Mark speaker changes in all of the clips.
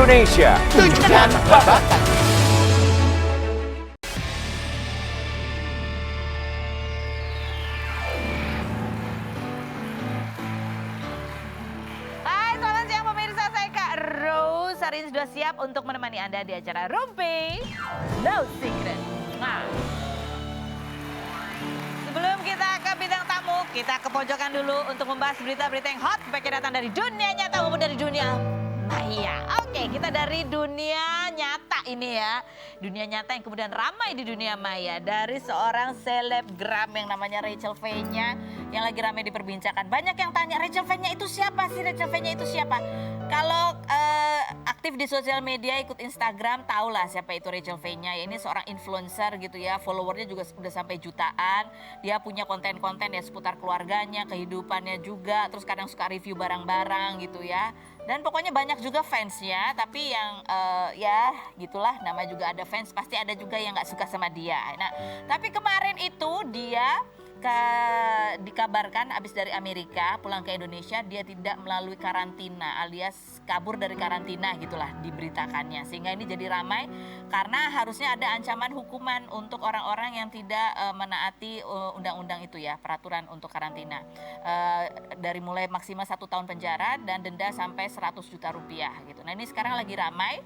Speaker 1: Indonesia. Tunjukkan bakat.
Speaker 2: Hai, selamat siang pemirsa, saya Kak Rose. Hari ini sudah siap untuk menemani Anda di acara Rumpi No Secret. Nah, sebelum kita ke bintang tamu, kita ke pojokan dulu untuk membahas berita-berita yang hot, baik yang datang dari dunia nyata maupun dari dunia maya. Oke, kita dari dunia nyata ini ya. Dunia nyata yang kemudian ramai di dunia maya. Dari seorang selebgram yang namanya Rachel V-nya yang lagi ramai diperbincangkan. Banyak yang tanya, Rachel V-nya itu siapa sih? Rachel V-nya itu siapa? Kalau aktif di sosial media, ikut Instagram, tahulah siapa itu Rachel V-nya. Ya, ini seorang influencer gitu ya, followersnya juga udah sampai jutaan. Dia punya konten-konten ya seputar keluarganya, kehidupannya juga. Terus kadang suka review barang-barang gitu ya. Dan pokoknya banyak juga fansnya, tapi yang ya gitulah, nama juga ada fans, pasti ada juga yang gak suka sama dia. Nah, tapi kemarin itu dia dikabarkan habis dari Amerika pulang ke Indonesia, dia tidak melalui karantina alias kabur dari karantina gitulah diberitakannya, sehingga ini jadi ramai karena harusnya ada ancaman hukuman untuk orang-orang yang tidak menaati undang-undang itu ya, peraturan untuk karantina, dari mulai maksimal 1 tahun penjara dan denda sampai 100 juta rupiah gitu. Nah, ini sekarang lagi ramai.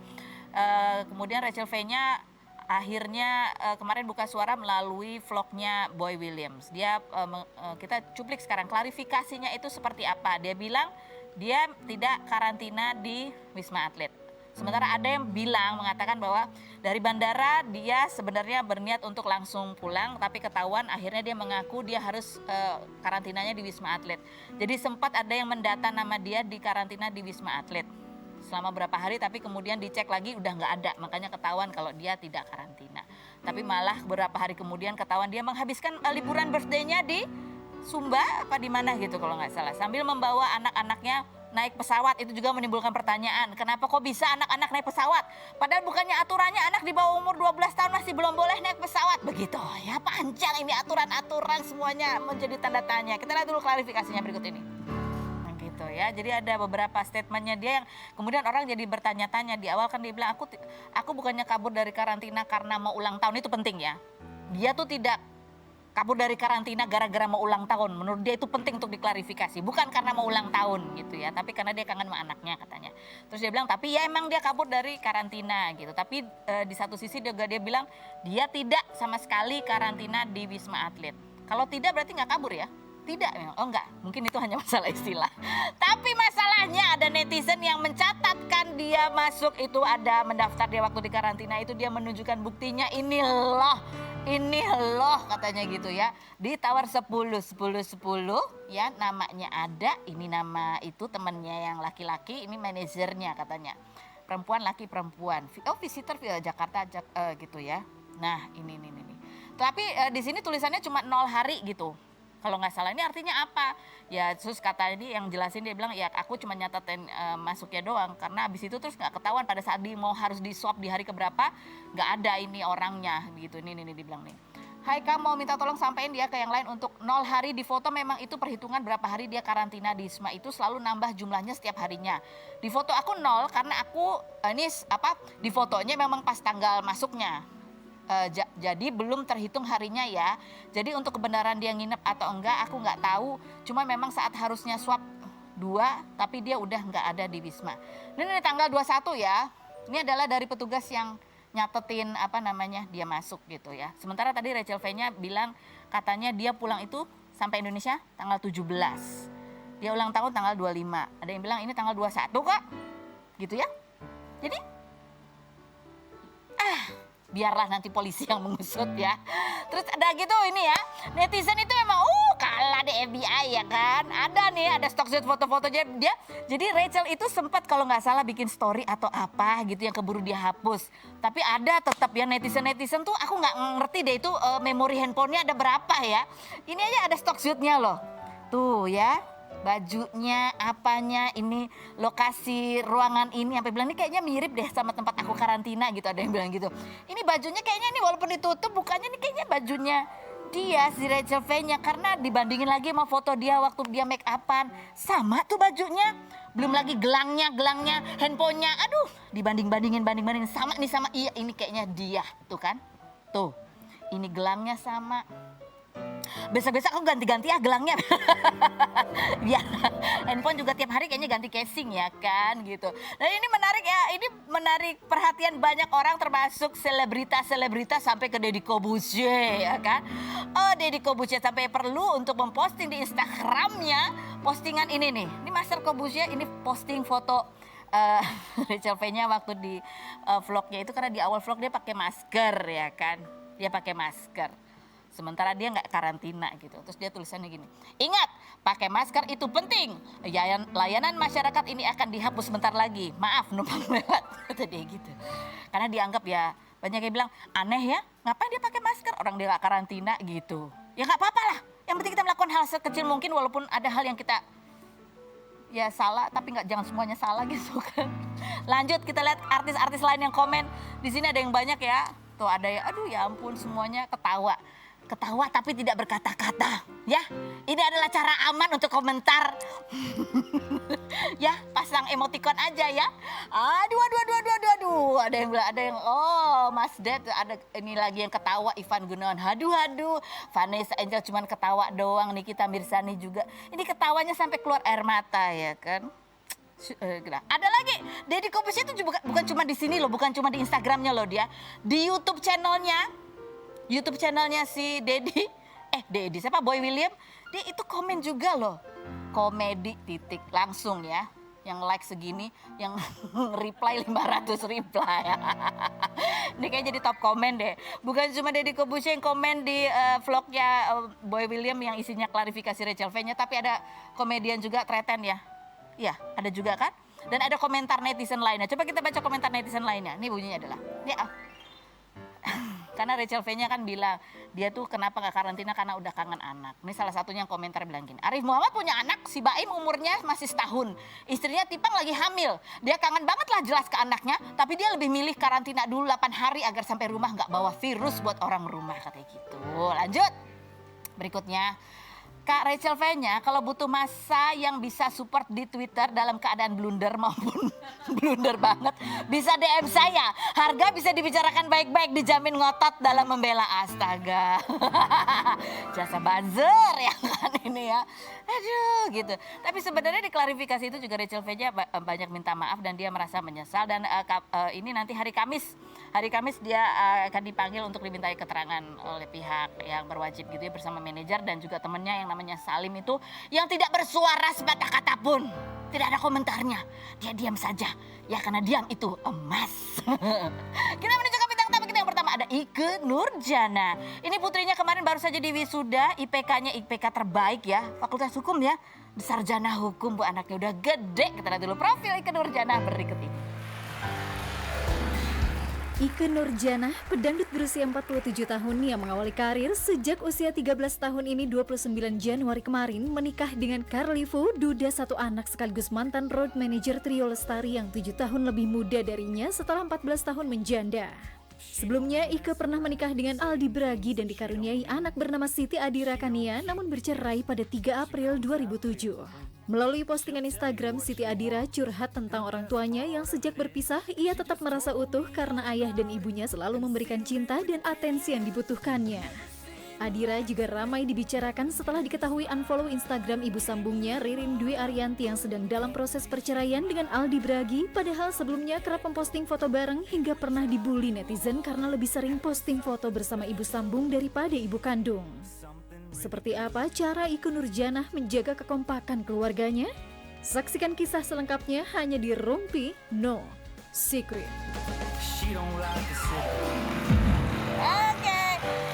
Speaker 2: Kemudian Rachel V-nya akhirnya kemarin buka suara melalui vlognya Boy Williams. Dia kita cuplik sekarang klarifikasinya itu seperti apa. Dia bilang dia tidak karantina di Wisma Atlet. Sementara ada yang mengatakan bahwa dari bandara dia sebenarnya berniat untuk langsung pulang, tapi ketahuan akhirnya dia mengaku dia harus karantinanya di Wisma Atlet. Jadi sempat ada yang mendata nama dia di karantina di Wisma Atlet selama berapa hari, tapi kemudian dicek lagi udah nggak ada, makanya ketahuan kalau dia tidak karantina. Tapi malah beberapa hari kemudian ketahuan dia menghabiskan liburan birthday-nya di Sumba apa di mana gitu kalau nggak salah, sambil membawa anak-anaknya naik pesawat. Itu juga menimbulkan pertanyaan, kenapa kok bisa anak-anak naik pesawat? Padahal bukannya aturannya anak di bawah umur 12 tahun masih belum boleh naik pesawat begitu ya, panjang ini aturan-aturan semuanya menjadi tanda tanya. Kita lihat dulu klarifikasinya berikut ini. Gitu ya. Jadi ada beberapa statementnya dia yang kemudian orang jadi bertanya-tanya. Di awal kan dia bilang aku bukannya kabur dari karantina karena mau ulang tahun. Itu penting ya. Dia tuh tidak kabur dari karantina gara-gara mau ulang tahun. Menurut dia itu penting untuk diklarifikasi. Bukan karena mau ulang tahun gitu ya, tapi karena dia kangen sama anaknya katanya. Terus dia bilang tapi ya emang dia kabur dari karantina gitu. Tapi di satu sisi juga dia bilang dia tidak sama sekali karantina di Wisma Atlet. Kalau tidak berarti nggak kabur ya? Tidak, oh enggak, mungkin itu hanya masalah istilah. Tapi masalahnya ada netizen yang mencatatkan dia masuk itu, ada mendaftar dia waktu di karantina itu, dia menunjukkan buktinya, ini loh katanya gitu ya. Ditawar 10 ya, namanya ada, ini nama itu temannya yang laki-laki, ini manajernya katanya. Perempuan laki perempuan. Oh, visitor via Jakarta gitu ya. Nah, ini. Tapi di sini tulisannya cuma 0 hari gitu. Kalau nggak salah, ini artinya apa? Ya terus kata ini yang jelasin, dia bilang ya aku cuma nyatetin masuknya doang, karena abis itu terus nggak ketahuan pada saat dia mau harus di swab di hari keberapa, nggak ada ini orangnya gitu. Ini dibilang nih. Hai, kamu mau minta tolong sampein dia ke yang lain untuk 0 hari di foto, memang itu perhitungan berapa hari dia karantina di Wisma itu selalu nambah jumlahnya setiap harinya. Di foto aku 0 karena aku di fotonya memang pas tanggal masuknya. Jadi belum terhitung harinya ya. Jadi untuk kebenaran dia nginep atau enggak aku nggak tahu. Cuma memang saat harusnya swab 2 tapi dia udah nggak ada di Wisma. Ini tanggal 21 ya. Ini adalah dari petugas yang nyatetin dia masuk gitu ya. Sementara tadi Rachel V-nya bilang katanya dia pulang itu sampai Indonesia tanggal 17. Dia ulang tahun tanggal 25. Ada yang bilang ini tanggal 21 kok. Gitu ya. Jadi biarlah nanti polisi yang mengusut ya. Terus ada gitu ini ya, netizen itu emang kalah di FBI ya kan. Ada stockshot foto-fotonya dia. Jadi Rachel itu sempat kalau nggak salah bikin story atau apa gitu yang keburu dia hapus. Tapi ada tetap ya netizen tuh, aku nggak ngerti deh itu memori handphonenya ada berapa ya. Ini aja ada stockshotnya loh. Tuh ya. Bajunya, apanya, ini lokasi ruangan ini, sampai bilang ini kayaknya mirip deh sama tempat aku karantina gitu, ada yang bilang gitu. Ini bajunya kayaknya ini walaupun ditutup bukannya ini kayaknya bajunya dia si Rachel V-nya, karena dibandingin lagi sama foto dia waktu dia make upan, sama tuh bajunya. Belum lagi gelangnya, handphonenya, aduh, dibanding-bandingin sama nih sama iya ini kayaknya dia, tuh kan, tuh, ini gelangnya sama. Besok-besok aku ganti-ganti ya gelangnya. Ya, handphone juga tiap hari kayaknya ganti casing ya kan gitu. Nah ini menarik ya, ini menarik perhatian banyak orang termasuk selebritas sampai ke Deddy Corbuzier ya kan. Oh Deddy Corbuzier sampai perlu untuk memposting di Instagramnya postingan ini nih. Ini Master Corbuzier ini posting foto Rachel V-nya waktu di vlognya itu karena di awal vlog dia pakai masker ya kan. Dia pakai masker. Sementara dia nggak karantina gitu. Terus dia tulisannya gini, ingat pakai masker itu penting. Layanan masyarakat ini akan dihapus sebentar lagi. Maaf numpang lewat, kata dia gitu. Karena dianggap ya banyak yang bilang aneh ya, ngapain dia pakai masker? Orang dia nggak karantina gitu. Ya nggak apa-apa lah. Yang penting kita melakukan hal sekecil mungkin walaupun ada hal yang kita ya salah, tapi jangan semuanya salah gitu kan. Lanjut kita lihat artis-artis lain yang komen. Di sini ada yang banyak ya. Tuh ada ya, aduh ya ampun semuanya ketawa tapi tidak berkata-kata ya. Ini adalah cara aman untuk komentar. Ya pasang emoticon aja ya. Aduh ada yang bilang, ada yang oh Mas Ded, ada ini lagi yang ketawa Ivan Gunawan, aduh Vanessa Angel cuman ketawa doang, Nikita Mirzani juga ini ketawanya sampai keluar air mata ya kan. Ada lagi Deddy Corbuzier itu bukan cuma di sini loh, bukan cuma di Instagramnya loh, dia di YouTube channelnya si Deddy siapa Boy William, dia itu komen juga loh, komedi titik langsung ya, yang like segini, yang reply 500 reply. Ini kayak jadi top komen deh. Bukan cuma Deddy Corbuzier yang komen di vlognya Boy William yang isinya klarifikasi Rachel V-nya, tapi ada komedian juga Treten ya. Iya, ada juga kan? Dan ada komentar netizen lainnya. Coba kita baca komentar netizen lainnya. Ini bunyinya adalah, karena Rachel V-nya kan bilang, dia tuh kenapa gak karantina karena udah kangen anak. Ini salah satunya yang komentar bilang gini, Arif Muhammad punya anak, si Baim umurnya masih setahun. Istrinya Tipang lagi hamil. Dia kangen banget lah jelas ke anaknya, tapi dia lebih milih karantina dulu 8 hari agar sampai rumah gak bawa virus buat orang rumah, katanya gitu. Lanjut, berikutnya. Kak Rachel V-nya kalau butuh masa yang bisa support di Twitter dalam keadaan blunder maupun blunder banget, bisa DM saya. Harga bisa dibicarakan baik-baik, dijamin ngotot dalam membela. Astaga. Jasa buzzer ya kan ini ya. Aduh gitu. Tapi sebenarnya di klarifikasi itu juga Rachel V-nya banyak minta maaf dan dia merasa menyesal. Dan ini nanti hari Kamis dia akan dipanggil untuk dimintai keterangan oleh pihak yang berwajib gitu ya, bersama manajer dan juga temennya yang namanya Salim itu, yang tidak bersuara sepatah kata pun. Tidak ada komentarnya. Dia diam saja. Ya karena diam itu emas. Kita menunjukkan bintang tamu kita yang pertama, ada Ikke Nurjana. Ini putrinya kemarin baru saja diwisuda, IPK-nya IPK terbaik ya. Fakultas Hukum ya. Sarjana Hukum, bu, anaknya udah gede. Kita lihat dulu profil Ikke Nurjana berikut ini.
Speaker 3: Ikke Nurjana, pedangdut berusia 47 tahun yang mengawali karir sejak usia 13 tahun ini 29 Januari kemarin menikah dengan Carlivo, duda satu anak sekaligus mantan road manager Trio Lestari yang 7 tahun lebih muda darinya setelah 14 tahun menjanda. Sebelumnya, Ikke pernah menikah dengan Aldi Bragi dan dikaruniai anak bernama Siti Adira Kania, namun bercerai pada 3 April 2007. Melalui postingan Instagram, Siti Adira curhat tentang orang tuanya yang sejak berpisah, ia tetap merasa utuh karena ayah dan ibunya selalu memberikan cinta dan atensi yang dibutuhkannya. Adira juga ramai dibicarakan setelah diketahui unfollow Instagram ibu sambungnya Ririn Dwi Arianti yang sedang dalam proses perceraian dengan Aldi Bragi, padahal sebelumnya kerap memposting foto bareng hingga pernah dibully netizen karena lebih sering posting foto bersama ibu sambung daripada ibu kandung. Seperti apa cara Ikke Nurjana menjaga kekompakan keluarganya? Saksikan kisah selengkapnya hanya di Rumpi No Secret.
Speaker 2: Oke,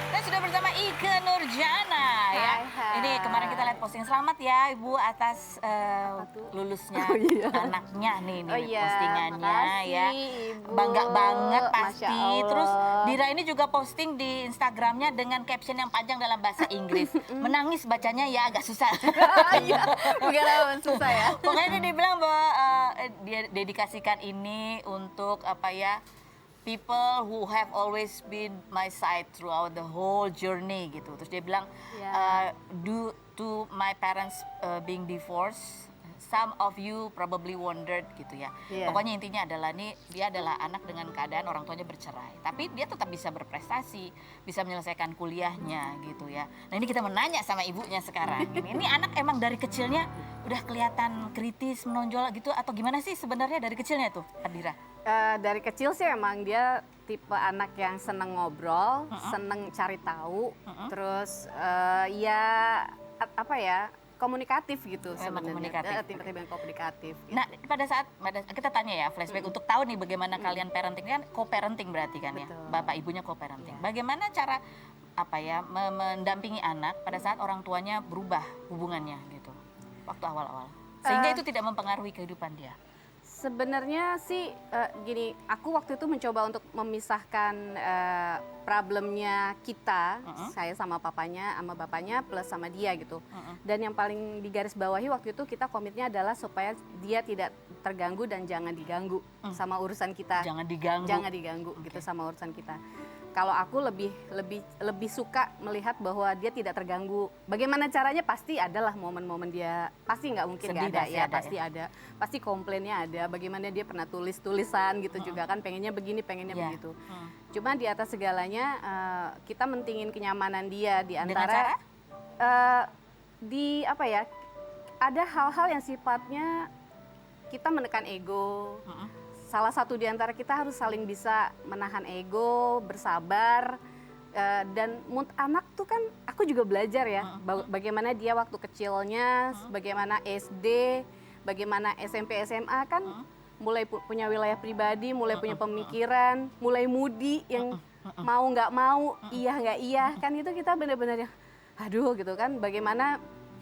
Speaker 2: kita sudah bersama Ikke Nurjana ya.
Speaker 4: Hai.
Speaker 2: Ini kemarin kita lihat posting, selamat ya Ibu atas lulusnya anaknya nih postingannya
Speaker 4: makasih,
Speaker 2: ya.
Speaker 4: Ibu.
Speaker 2: Bangga banget
Speaker 4: Masya
Speaker 2: pasti.
Speaker 4: Allah.
Speaker 2: Terus Dira ini juga posting di Instagramnya dengan caption yang panjang dalam bahasa Inggris. Menangis bacanya ya agak susah.
Speaker 4: Iya, bukan susah ya.
Speaker 2: Pokoknya dia bilang bahwa dia dedikasikan ini untuk apa ya, people who have always been my side throughout the whole journey gitu. Terus dia bilang, due to my parents being divorced some of you probably wondered gitu ya.
Speaker 4: Iya.
Speaker 2: Pokoknya intinya adalah nih dia adalah anak dengan keadaan orang tuanya bercerai, tapi dia tetap bisa berprestasi, bisa menyelesaikan kuliahnya gitu ya. Nah ini kita menanya sama ibunya sekarang. Ini anak emang dari kecilnya udah kelihatan kritis, menonjol gitu atau gimana sih sebenarnya dari kecilnya tuh, Adira?
Speaker 4: Dari kecil sih emang dia tipe anak yang seneng ngobrol, seneng cari tahu, terus apa ya, komunikatif gitu
Speaker 2: Memang
Speaker 4: sebenarnya.
Speaker 2: komunikatif.
Speaker 4: Tipe-tipe yang komunikatif. Gitu.
Speaker 2: Nah, pada saat kita tanya ya flashback untuk tahu nih bagaimana kalian parenting kan co-parenting berarti kan ya.
Speaker 4: Betul.
Speaker 2: Bapak ibunya co-parenting.
Speaker 4: Iya.
Speaker 2: Bagaimana cara mendampingi anak pada saat orang tuanya berubah hubungannya gitu waktu awal-awal. Sehingga itu tidak mempengaruhi kehidupan dia.
Speaker 4: Sebenarnya sih gini, aku waktu itu mencoba untuk memisahkan problemnya kita, saya sama papanya, sama bapaknya, plus sama dia gitu. Dan yang paling digarisbawahi waktu itu kita komitnya adalah supaya dia tidak terganggu dan jangan diganggu sama urusan kita.
Speaker 2: Jangan diganggu.
Speaker 4: Jangan diganggu gitu sama urusan kita. Kalau aku lebih suka melihat bahwa dia tidak terganggu. Bagaimana caranya pasti adalah momen-momen dia pasti nggak mungkin nggak ada ya, pasti ada. Pasti komplainnya ada. Bagaimana dia pernah tulisan gitu juga kan pengennya begini, pengennya begitu. Cuma di atas segalanya kita mentingin kenyamanan dia di antara di apa ya? Ada hal-hal yang sifatnya kita menekan ego. Salah satu di antara kita harus saling bisa menahan ego, bersabar, dan anak tuh kan aku juga belajar ya, bagaimana dia waktu kecilnya, bagaimana SD, bagaimana SMP, SMA kan mulai punya wilayah pribadi, mulai punya pemikiran, mulai moody yang mau nggak mau, iya nggak iya, kan itu kita benar-benar ya, aduh gitu kan, bagaimana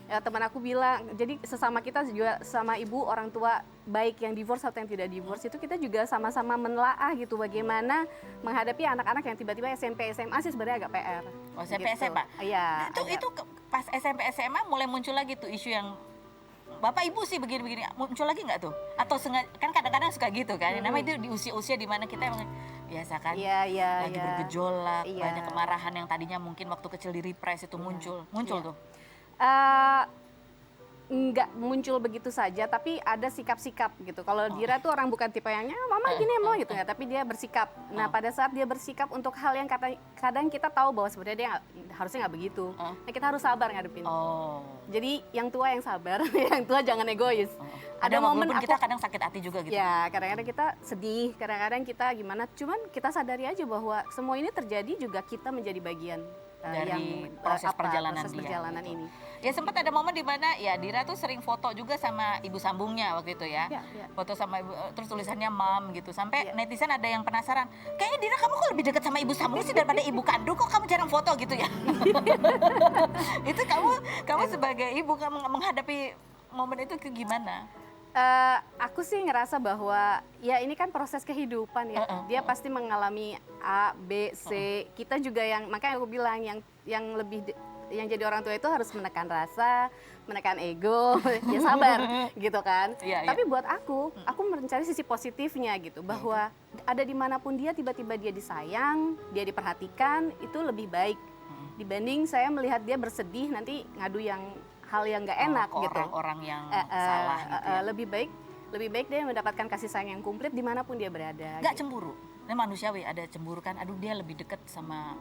Speaker 4: teman aku bilang, jadi sesama kita juga sama ibu orang tua baik yang divorce atau yang tidak divorce itu kita juga sama-sama menelaah gitu bagaimana menghadapi anak-anak yang tiba-tiba SMP SMA sih sebenarnya agak PR.
Speaker 2: Oh, SMP
Speaker 4: gitu.
Speaker 2: SMA.
Speaker 4: Iya.
Speaker 2: Itu pas SMP SMA mulai muncul lagi tuh isu yang Bapak Ibu sih begini-begini, muncul lagi nggak tuh? Atau kan kadang-kadang suka gitu kan? Namanya itu di usia-usia di mana kita emang biasa kan lagi bergejolak, banyak kemarahan yang tadinya mungkin waktu kecil di repress itu muncul tuh.
Speaker 4: Nggak muncul begitu saja, tapi ada sikap-sikap gitu. Kalau Dira tuh orang bukan tipe yang mama gini mau gitu ya, tapi dia bersikap. Nah pada saat dia bersikap untuk hal yang kadang kita tahu bahwa sebenarnya dia harusnya nggak begitu. Nah kita harus sabar ngadepin. Jadi yang tua yang sabar, yang tua jangan egois.
Speaker 2: Ada momen kita kadang sakit hati juga gitu.
Speaker 4: Ya kadang-kadang kita sedih, kadang-kadang kita gimana. Cuman kita sadari aja bahwa semua ini terjadi juga kita menjadi bagian
Speaker 2: dari proses perjalanan
Speaker 4: ini.
Speaker 2: Ya sempat ada momen di mana ya Dira tuh sering foto juga sama ibu sambungnya waktu itu ya. Foto sama ibu, terus tulisannya mom gitu. Sampai netizen ada yang penasaran, kayaknya Dira kamu kok lebih dekat sama ibu sambung sih daripada ibu kandung, kok kamu jarang foto gitu ya. Itu kamu sebagai ibu menghadapi momen itu gimana?
Speaker 4: Aku sih ngerasa bahwa ya ini kan proses kehidupan ya. Dia pasti mengalami A, B, C. Kita juga makanya aku bilang yang jadi orang tua itu harus menekan rasa, menekan ego, ya sabar gitu kan. Tapi buat aku mencari sisi positifnya gitu, bahwa ada dimanapun dia tiba-tiba dia disayang, dia diperhatikan, itu lebih baik dibanding saya melihat dia bersedih nanti ngadu hal yang nggak enak gitu.
Speaker 2: Orang-orang yang salah gitu ya.
Speaker 4: Lebih baik dia mendapatkan kasih sayang yang komplit dimanapun dia berada.
Speaker 2: Nggak cemburu. Ini manusiawi, ada cemburu kan. Aduh dia lebih dekat sama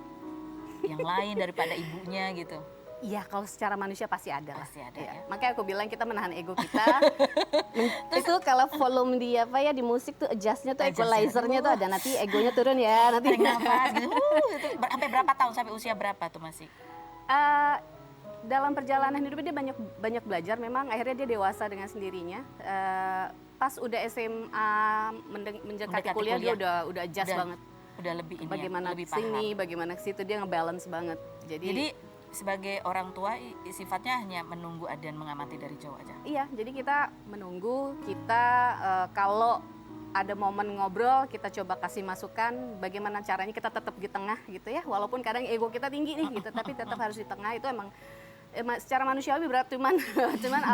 Speaker 2: yang lain daripada ibunya gitu.
Speaker 4: Iya, kalau secara manusia pasti ada.
Speaker 2: Pasti ada ya.
Speaker 4: Makanya aku bilang kita menahan ego kita. Itu kalau volume di musik tuh adjustnya tuh equalizernya tuh ada, nanti egonya turun ya. Nanti
Speaker 2: nafas gitu. Sampai berapa tahun, sampai usia berapa tuh masih?
Speaker 4: Dalam perjalanan hidupnya dia banyak belajar. Memang akhirnya dia dewasa dengan sendirinya. Pas udah SMA mendekati kuliah dia udah adjust banget.
Speaker 2: Udah lebih ini
Speaker 4: bagaimana
Speaker 2: lebih
Speaker 4: sini, bagaimana ke situ, dia ngebalance banget.
Speaker 2: Jadi sebagai orang tua sifatnya hanya menunggu dan mengamati dari jauh aja.
Speaker 4: Iya, jadi kita menunggu, kalau ada momen ngobrol kita coba kasih masukan bagaimana caranya kita tetap di tengah gitu ya. Walaupun kadang ego kita tinggi nih gitu, tapi tetap harus di tengah. Itu emang secara manusiawi berat, cuman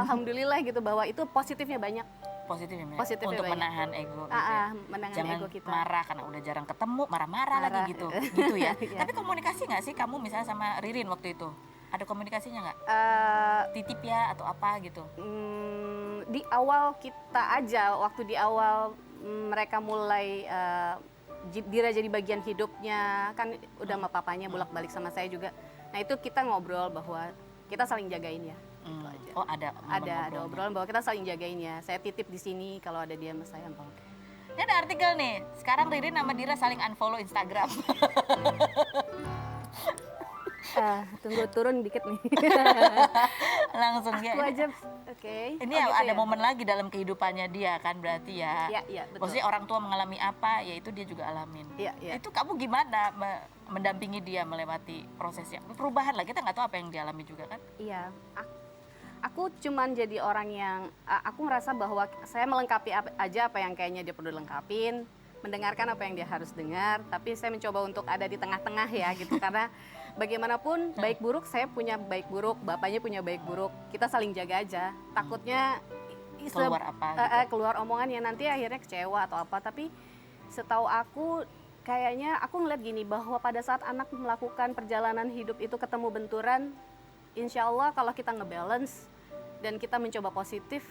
Speaker 4: alhamdulillah gitu bahwa itu positifnya banyak.
Speaker 2: Positifnya
Speaker 4: untuk
Speaker 2: banyak. Menahan ego gitu ya. Jangan
Speaker 4: ego kita.
Speaker 2: Marah karena udah jarang ketemu, marah-marah lagi gitu ya. Tapi komunikasi nggak sih kamu misalnya sama Ririn waktu itu? Ada komunikasinya nggak?
Speaker 4: Eh,
Speaker 2: Titip ya atau apa gitu?
Speaker 4: di awal kita aja, waktu di awal mereka mulai Dira jadi bagian hidupnya, kan udah sama papanya bolak-balik sama saya juga. Nah itu kita ngobrol bahwa kita saling jagain ya. Gitu aja.
Speaker 2: Oh ada
Speaker 4: Ada obrolan bahwa kita saling jagain ya. Saya titip di sini kalau ada dia sama saya.
Speaker 2: Ini ada artikel nih, sekarang Ririn sama Dira saling unfollow Instagram.
Speaker 4: Tunggu turun dikit nih.
Speaker 2: Langsung ya.
Speaker 4: Aku aja, oke.
Speaker 2: Ini
Speaker 4: Oh, gitu
Speaker 2: ada
Speaker 4: ya?
Speaker 2: momen lagi dalam kehidupannya dia kan berarti ya.
Speaker 4: Iya, betul.
Speaker 2: Maksudnya orang tua mengalami apa, ya itu dia juga alamin.
Speaker 4: Iya.
Speaker 2: Itu kamu gimana mendampingi dia melewati prosesnya? Perubahan lah, kita nggak tahu apa yang dialami juga kan.
Speaker 4: Iya, aku cuman jadi orang yang aku ngerasa bahwa saya melengkapi aja apa yang kayaknya dia perlu lengkapin, mendengarkan apa yang dia harus dengar, tapi saya mencoba untuk ada di tengah-tengah ya gitu karena bagaimanapun baik buruk saya punya baik buruk, bapaknya punya baik buruk, kita saling jaga aja. Takutnya
Speaker 2: Keluar apa gitu.
Speaker 4: keluar omongan yang nanti akhirnya kecewa atau apa, tapi setahu aku kayaknya aku ngeliat gini bahwa pada saat anak melakukan perjalanan hidup itu ketemu benturan, insya Allah kalau kita ngebalance dan kita mencoba positif,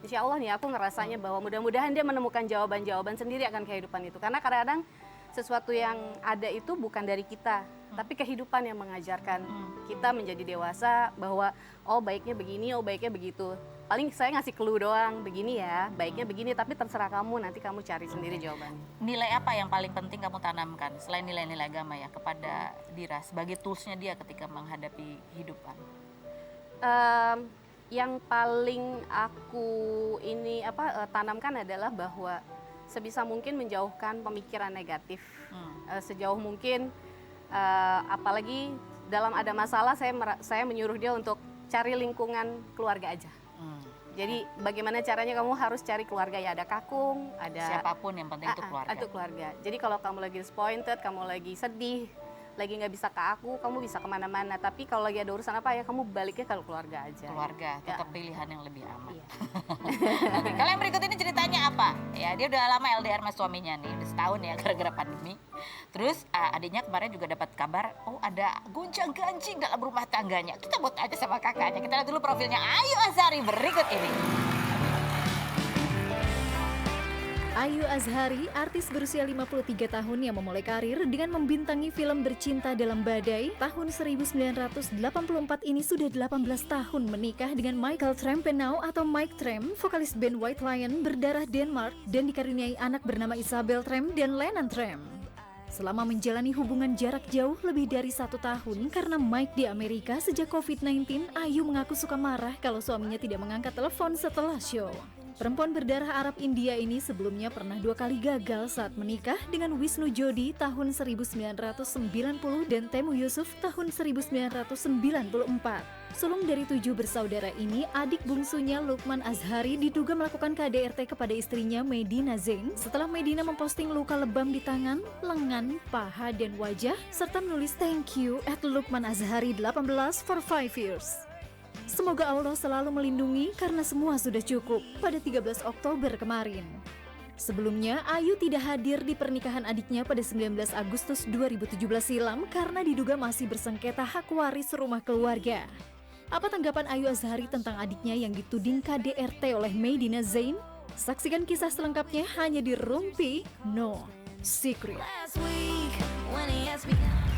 Speaker 4: insya Allah nih aku ngerasanya bahwa mudah-mudahan dia menemukan jawaban-jawaban sendiri akan kehidupan itu. Karena kadang-kadang sesuatu yang ada itu bukan dari kita, tapi kehidupan yang mengajarkan kita menjadi dewasa bahwa oh baiknya begini, oh baiknya begitu. Paling saya ngasih clue doang, begini ya, baiknya begini, tapi terserah kamu, nanti kamu cari sendiri jawabannya.
Speaker 2: Nilai apa yang paling penting kamu tanamkan selain nilai-nilai agama ya kepada Dira sebagai toolsnya dia ketika menghadapi kehidupan?
Speaker 4: Yang paling aku tanamkan adalah bahwa sebisa mungkin menjauhkan pemikiran negatif. Sejauh mungkin, apalagi dalam ada masalah saya menyuruh dia untuk cari lingkungan keluarga aja. Jadi bagaimana caranya kamu harus cari keluarga ya, ada kakung, ada
Speaker 2: Siapapun yang penting itu keluarga.
Speaker 4: Itu keluarga. Jadi kalau kamu lagi disappointed, kamu lagi sedih, lagi nggak bisa ke aku, kamu bisa kemana-mana. Tapi kalau lagi ada urusan apa ya, kamu baliknya ke keluarga aja.
Speaker 2: Keluarga,
Speaker 4: Ya.
Speaker 2: tetap pilihan yang lebih aman.
Speaker 4: Iya.
Speaker 2: Oke, kalau yang berikut ini ceritanya apa? Ya, dia udah lama LDR sama suaminya nih, udah setahun ya gara-gara pandemi. Terus adiknya kemarin juga dapat kabar, oh ada gonjang-ganjing dalam rumah tangganya. Kita buat aja sama kakaknya. Kita lihat dulu profilnya Ayu Azhari berikut ini.
Speaker 3: Ayu Azhari, artis berusia 53 tahun yang memulai karir dengan membintangi film Bercinta Dalam Badai tahun 1984 ini sudah 18 tahun menikah dengan Michael Trempenau atau Mike Trem, vokalis band White Lion berdarah Denmark dan dikaruniai anak bernama Isabel Trem dan Lennon Trem. Selama menjalani hubungan jarak jauh lebih dari 1 tahun karena Mike di Amerika sejak COVID-19, Ayu mengaku suka marah kalau suaminya tidak mengangkat telepon setelah show. Perempuan berdarah Arab India ini sebelumnya pernah 2 kali gagal saat menikah dengan Wisnu Jodi tahun 1990 dan Temu Yusuf tahun 1994. Sulung dari 7 bersaudara ini, adik bungsunya Lukman Azhari diduga melakukan KDRT kepada istrinya Medina Zain setelah Medina memposting luka lebam di tangan, lengan, paha, dan wajah serta menulis thank you at Lukman Azhari 18 for 5 years. Semoga Allah selalu melindungi karena semua sudah cukup pada 13 Oktober kemarin. Sebelumnya, Ayu tidak hadir di pernikahan adiknya pada 19 Agustus 2017 silam karena diduga masih bersengketa hak waris rumah keluarga. Apa tanggapan Ayu Azhari tentang adiknya yang dituding KDRT oleh Medina Zain? Saksikan kisah selengkapnya hanya di Rumpi No Secret.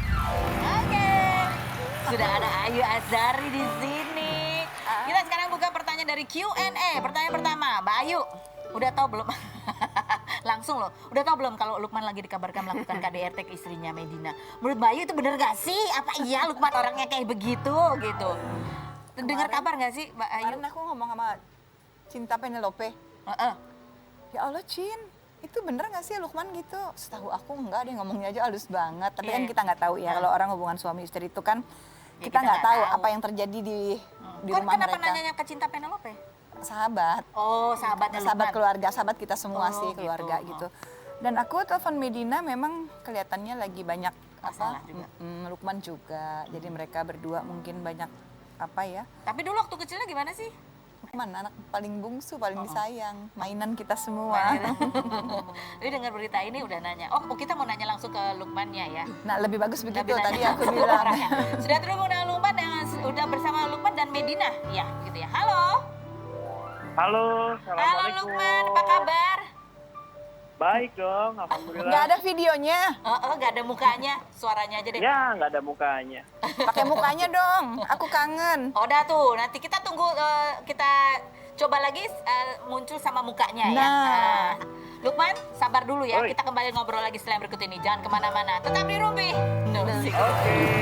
Speaker 2: Oke, sudah ada Ayu Azhari di sini. Kita sekarang buka pertanyaan dari Q&A. Pertanyaan pertama, Mbak Ayu, udah tahu belum? Langsung loh, udah tahu belum kalau Lukman lagi dikabarkan melakukan KDRT ke istrinya Medina? Menurut Mbak Ayu itu bener gak sih? Apa iya Lukman orangnya kayak begitu gitu? Dengar kabar gak sih Mbak Ayu?
Speaker 5: Kemarin aku ngomong sama Cinta Penelope. Ya Allah Cin, itu bener gak sih Lukman gitu? Setahu aku enggak, dia ngomongnya aja halus banget. Tapi kan kita nggak tahu ya, kalau orang hubungan suami istri itu kan
Speaker 2: Ya,
Speaker 5: kita nggak tahu
Speaker 2: tahu
Speaker 5: apa yang terjadi di rumah
Speaker 2: Kenapa
Speaker 5: mereka.
Speaker 2: nanyanya ke Cinta Penelope?
Speaker 5: Sahabat,
Speaker 2: Oh, sahabatnya
Speaker 5: sahabat
Speaker 2: Lukman.
Speaker 5: keluarga, sahabat kita semua
Speaker 2: Oh,
Speaker 5: sih, keluarga
Speaker 2: gitu.
Speaker 5: gitu. Dan aku telepon Medina memang kelihatannya lagi banyak
Speaker 2: Masalah juga.
Speaker 5: Lukman juga. Jadi mereka berdua mungkin banyak apa ya?
Speaker 2: Tapi dulu waktu kecilnya gimana sih?
Speaker 5: Anak paling bungsu, paling disayang, mainan kita semua.
Speaker 2: Jadi dengar berita ini udah nanya. Oh, kita mau nanya langsung ke Lukmannya ya.
Speaker 5: Nah, lebih bagus begitu
Speaker 2: Lebih
Speaker 5: tadi
Speaker 2: nanya
Speaker 5: aku
Speaker 2: langsung ke
Speaker 5: bilang.
Speaker 2: orangnya. Sudah terhubung dengan Lukman, udah bersama Lukman dan Medina. Ya, gitu ya. Halo.
Speaker 6: Halo,
Speaker 2: Halo
Speaker 6: assalamualaikum.
Speaker 2: Lukman, apa kabar?
Speaker 6: Baik dong, alhamdulillah.
Speaker 5: Nggak ada videonya,
Speaker 2: Nggak ada mukanya, suaranya aja deh.
Speaker 6: Ya, nggak ada mukanya.
Speaker 5: pakai mukanya dong. Aku kangen.
Speaker 2: Udah tuh, nanti kita tunggu, kita coba lagi muncul sama mukanya ya.
Speaker 5: Nah.
Speaker 2: Lukman, sabar dulu ya.
Speaker 6: Oi.
Speaker 2: Kita kembali ngobrol lagi setelah yang berikut ini. Jangan kemana-mana. Tetap di Rumpi.
Speaker 6: Oke.